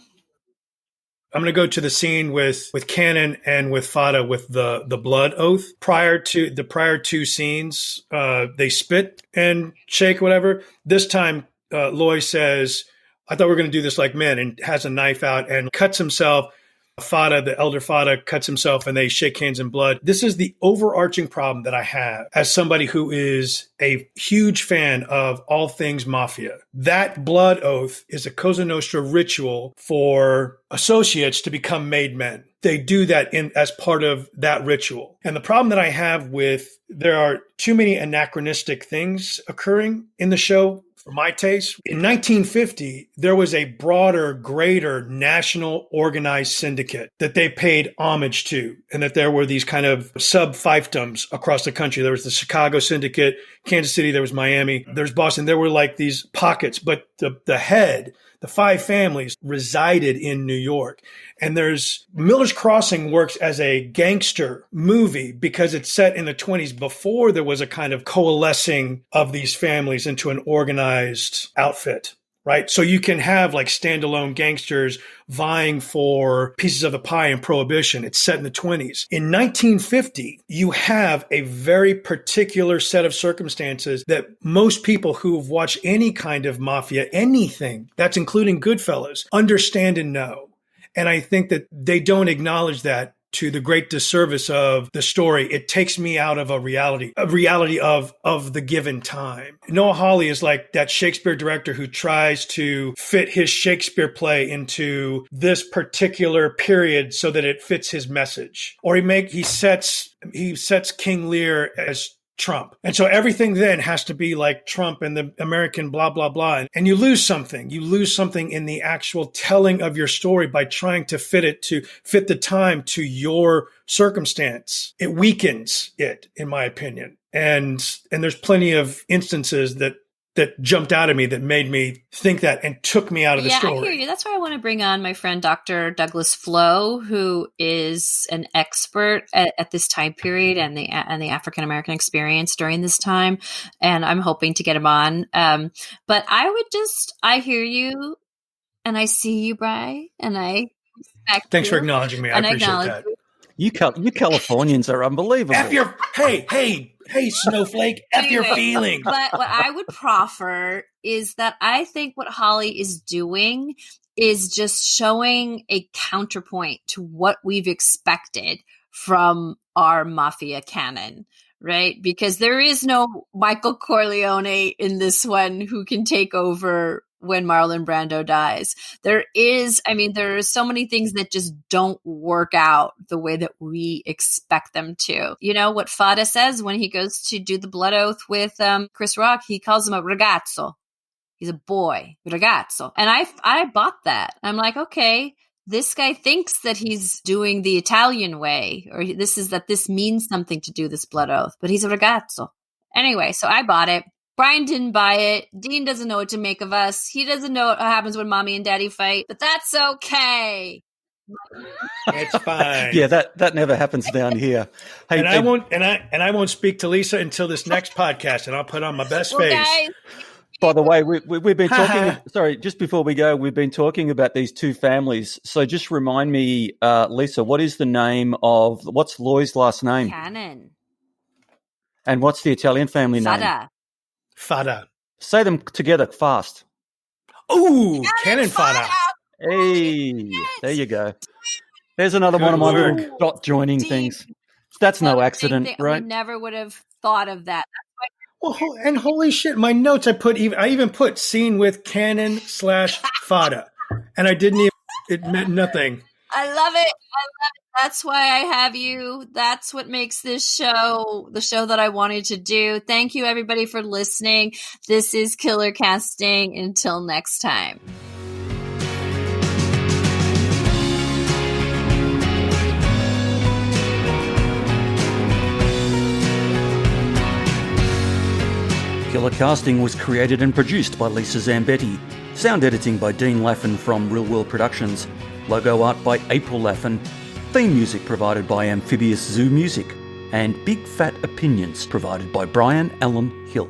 I'm going to go to the scene with Cannon and with Fada with the blood oath. Prior to two scenes, they spit and shake, whatever. This time, Loy says, I thought we were going to do this like men, and has a knife out and cuts himself. Fada, the elder Fada, cuts himself, and they shake hands in blood. This is the overarching problem that I have as somebody who is a huge fan of all things mafia. That blood oath is a Cosa Nostra ritual for associates to become made men. They do that as part of that ritual. And the problem that I have there are too many anachronistic things occurring in the show for my taste. In 1950, there was a broader, greater national organized syndicate that they paid homage to, and that there were these kind of sub-fiefdoms across the country. There was the Chicago syndicate, Kansas City, there was Miami, there's Boston. There were like these pockets, but the head, the five families resided in New York. And there's Miller's Crossing works as a gangster movie because it's set in the 20s before there was a kind of coalescing of these families into an organized outfit, right? So you can have like standalone gangsters vying for pieces of the pie in Prohibition. It's set in the 20s. In 1950, you have a very particular set of circumstances that most people who have watched any kind of mafia, anything, that's including Goodfellas, understand and know. And I think that they don't acknowledge that to the great disservice of the story. It takes me out of a reality of the given time. Noah Hawley is like that Shakespeare director who tries to fit his Shakespeare play into this particular period so that it fits his message. Or he sets King Lear as Trump. And so everything then has to be like Trump and the American blah, blah, blah. And you lose something. You lose something in the actual telling of your story by trying to fit the time to your circumstance. It weakens it, in my opinion. And there's plenty of instances that jumped out at me that made me think that and took me out of the story. Yeah, I hear you. That's why I want to bring on my friend Dr. Douglas Flo, who is an expert at this time period and the African American experience during this time. And I'm hoping to get him on. But I hear you, and I see you, Bri, and I respect Thanks you, for acknowledging me. I appreciate that. You Californians are unbelievable. Hey, snowflake, F your feelings. But what I would proffer is that I think what Holly is doing is just showing a counterpoint to what we've expected from our mafia canon, right? Because there is no Michael Corleone in this one who can take over when Marlon Brando dies. There are so many things that just don't work out the way that we expect them to. You know what Fada says when he goes to do the blood oath with Chris Rock? He calls him a ragazzo. He's a boy, ragazzo. And I bought that. I'm like, okay, this guy thinks that he's doing the Italian way, or this means something to do this blood oath, but he's a ragazzo. Anyway, so I bought it. Brian didn't buy it. Dean doesn't know what to make of us. He doesn't know what happens when mommy and daddy fight, but that's okay. It's fine. Yeah, that never happens down here. Hey, and I won't speak to Lisa until this next podcast, and I'll put on my best face. Guys, by the way, we've been talking. Sorry, just before we go, we've been talking about these two families. So just remind me, Lisa, what is the name of what's Loy's last name? Cannon. And what's the Italian family name? Fada. Say them together fast. Ooh, Cannon Fada. Hey, there you go. There's another Good one of my work. little dot joining things. That's no accident, right? We never would have thought of that. Well, and holy shit, my notes I even put scene with Cannon/Fada, and I didn't even. It meant nothing. I love it. That's why I have you. That's what makes this show the show that I wanted to do. Thank you, everybody, for listening. This is Killer Casting. Until next time. Killer Casting was created and produced by Lisa Zambetti. Sound editing by Dean Laffin from Real World Productions. Logo art by April Laffin. Theme music provided by Amphibious Zoo Music. And Big Fat Opinions provided by Brian Allen Hill.